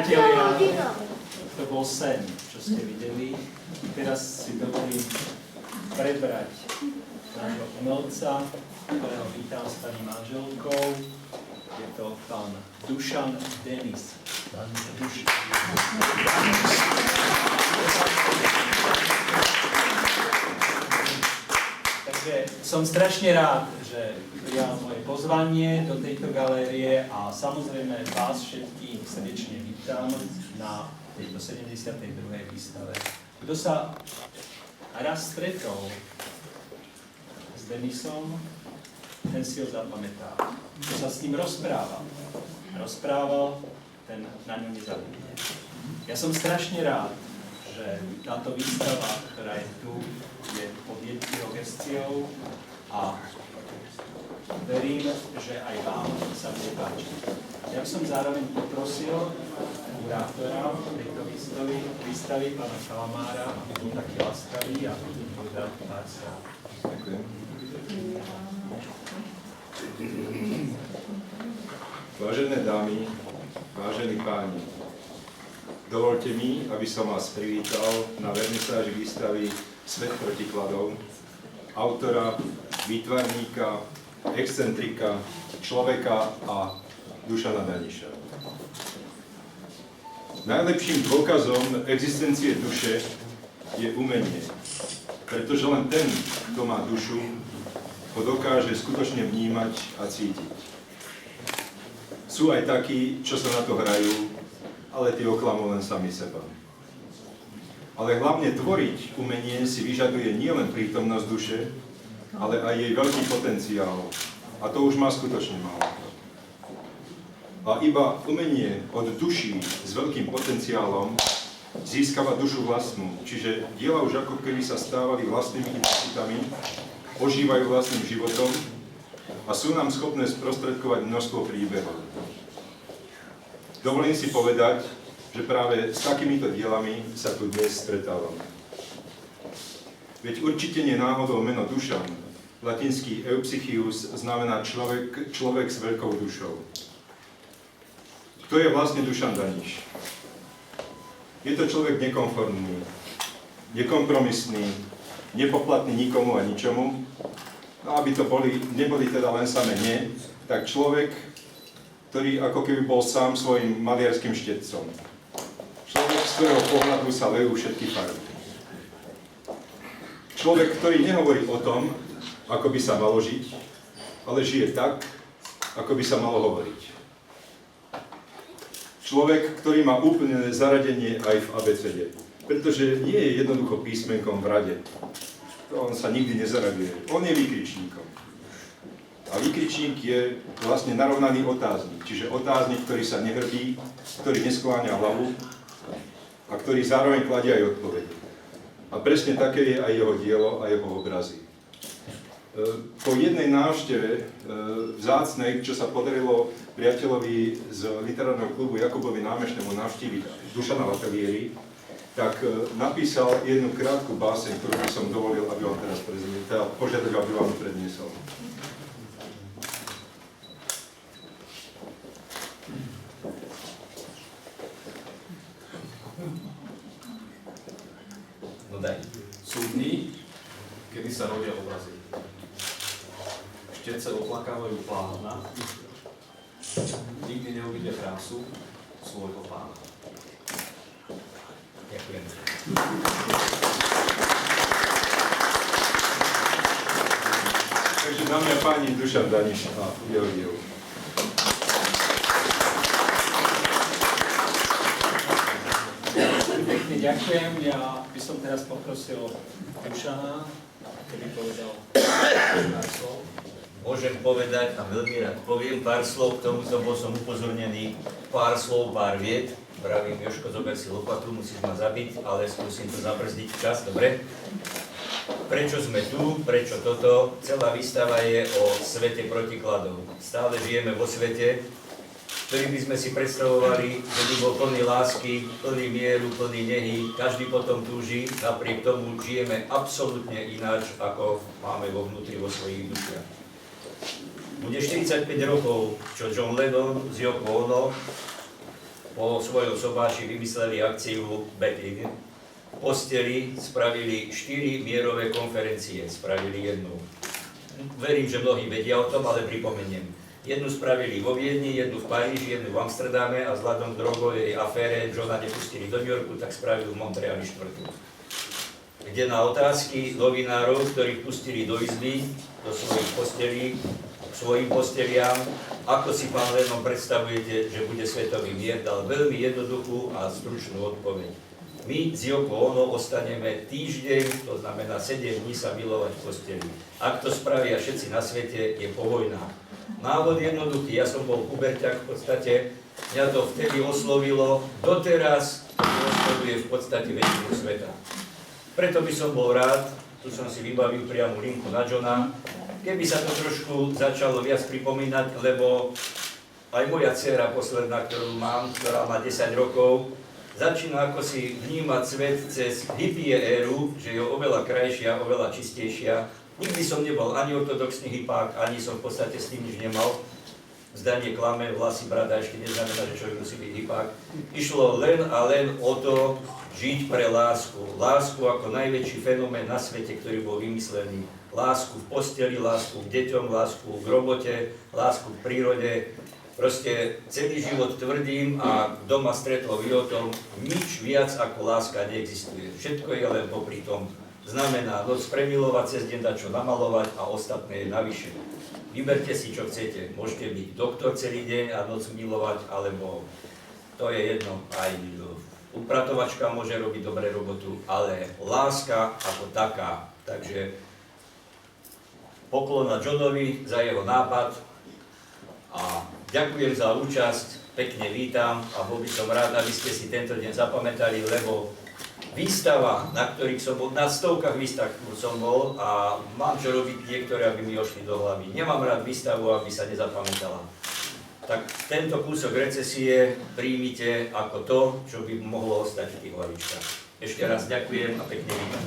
priatelia, to bol sen, čo ste videli. Teraz si dovolím prebrať nášho umelca, ktorého vítam s pani manželkou. Je to pán Dušan Denis. Takže som strašne rád, že prijal moje pozvanie do tejto galérie a samozrejme vás všetkých srdečne vítam na tejto 72. výstave. Kto sa raz stretol s Denisom, ten si ho zapamätá. Kto sa s ním rozprával, ten na ňom nezabudne. Ja som strašne rád, že táto výstava, ktorá je tu, je pod jeho gestiou a verím, že aj vám sa bude páčiť. Ja by som zároveň poprosil kurátora tejto výstavy, pána Kalamára, aby bol taký laskavý a povedal pár slov. Ďakujem. Vážené dámy, vážení páni, dovolte mi, aby som vás privítal na vernisáži výstavy Svet protikladov, autora, výtvarníka, excentrika, človeka a Dušana Daniša. Najlepším dôkazom existencie duše je umenie, pretože len ten, kto má dušu, ho dokáže skutočne vnímať a cítiť. Sú aj takí, čo sa na to hrajú, ale tí oklamú len sami seba. Ale hlavne tvoriť umenie si vyžaduje nielen prítomnosť duše, ale aj jej veľký potenciál. A to už má skutočne málo. A iba umenie od duší s veľkým potenciálom získava dušu vlastnú, čiže diela už ako keby sa stávali vlastnými identitami, ožívajú vlastným životom a sú nám schopné sprostredkovať množstvo príbehov. Dovolím si povedať, že práve s takýmito dielami sa tu dnes stretávame. Veď určite nie náhodou meno Dušan, latinský eupsychius, znamená človek s veľkou dušou. Kto je vlastne Dušan Daniš? Je to človek nekonformný, nekompromisný, nepoplatný nikomu a ničomu. No aby to neboli teda len samé nie, tak človek, ktorý ako keby bol sám svojim maliarským štetcom. Človek, z ktorého pohľadu sa lejú všetky farby. Človek, ktorý nehovorí o tom, ako by sa malo žiť, ale žije tak, ako by sa malo hovoriť. Človek, ktorý má úplne zaradenie aj v abecede, pretože nie je jednoducho písmenkom v rade. On sa nikdy nezaraduje. On je výkričníkom. A výkričník je vlastne narovnaný otáznik, čiže otáznik, ktorý sa nehrbí, ktorý neskláňa hlavu a ktorý zároveň kladie aj odpovede. A presne také je aj jeho dielo a jeho obrazy. Po jednej návšteve vzácnej, čo sa podarilo priateľovi z literárneho klubu Jakubovi Námešnému navštíviť Dušana v ateliéri, tak napísal jednu krátku báseň, ktorú by som dovolil, aby vám teraz požiadal, aby vám predniesol. No daj. Sú dni, kedy sa rodia obrazy. Štece oplakávajú pána, nikdy neuvidia krásu svojho pána. Ďakujem. Takže dámy a páni, Dušan Daniš a jeho dielo. Pekne ďakujem. Ja by som teraz poprosil Dušana, keby povedal pár slov. Môžem povedať a veľmi rád poviem pár slov k tomuto, bol som upozornený, pár slov, pár vied. Pravím, Jožko, zober si lopatu, musíš ma zabiť, ale skúsim to zabrzdiť čas, dobre? Prečo sme tu, prečo toto? Celá výstava je o svete protikladov. Stále žijeme vo svete, ktorý by sme si predstavovali, že by bol plný lásky, plný mieru, plný nehy, každý potom túži, napriek tomu žijeme absolútne ináč, ako máme vo vnútri, vo svojich dušiach. Bude 45 rokov, čo John Lennon z Yoko Ono po svojom sobáši vymysleli akciu Betlin. V posteli spravili 4 mierové konferencie, spravili jednu. Verím, že mnohí vedia o tom, ale pripomeniem. Jednu spravili vo Viedni, jednu v Paríži, jednu v Amsterdame a vzhľadom k drogovej afére Johna nepustili do New Yorku, tak spravili v Montreali 4. Kde na otázky novinárov, ktorých pustili do izby, do svojich postelí, k svojim posteliam, ako si, pán Lennon, predstavujete, že bude svetový mier, dal veľmi jednoduchú a stručnú odpoveď. My z Yoko Ono ostaneme týždeň, to znamená 7 dní sa milovať v posteli. Ak to spravia všetci na svete, je povojná. Návod jednoduchý, ja som bol puberťak v podstate, mňa to vtedy oslovilo, doteraz to oslovuje v podstate väčšinu sveta. Preto by som bol rád, tu som si vybavil priamu linku na Johna, keby sa to trošku začalo viac pripomínať, lebo aj moja dcéra posledná, ktorú mám, ktorá má 10 rokov, začína ako si vnímať svet cez hippie éru, že je oveľa krajšia, oveľa čistejšia. Nikdy som nebol ani ortodoxný hypák, ani som v podstate s tým nič nemal. Zdanie klame, vlasy, brada ešte neznamená, že človek musí byť hypák. Išlo len a len o to žiť pre lásku. Lásku ako najväčší fenomén na svete, ktorý bol vymyslený. Lásku v posteli, lásku k deťom, lásku k robote, lásku k prírode. Proste celý život tvrdím a doma stretlo vy o tom, nič viac ako láska neexistuje. Všetko je len popri tom. Znamená noc premilovať, cez deň dať čo namalovať a ostatné je navyše. Vyberte si, čo chcete. Môžete byť doktor celý deň a noc milovať, alebo to je jedno. Aj upratovačka môže robiť dobré robotu, ale láska ako taká. Takže poklona Johnovi za jeho nápad a ďakujem za účasť, pekne vítam a bol by som rád, aby ste si tento deň zapamätali, lebo výstava, na ktorých som bol, na stovkách výstav som bol a mám čo robiť niektoré, aby mi ošli do hlavy. Nemám rád výstavu, aby sa nezapamätala. Tak tento kúsok recesie príjmite ako to, čo by mohlo ostať v tých hlavičkách. Ešte raz ďakujem a pekne vítam.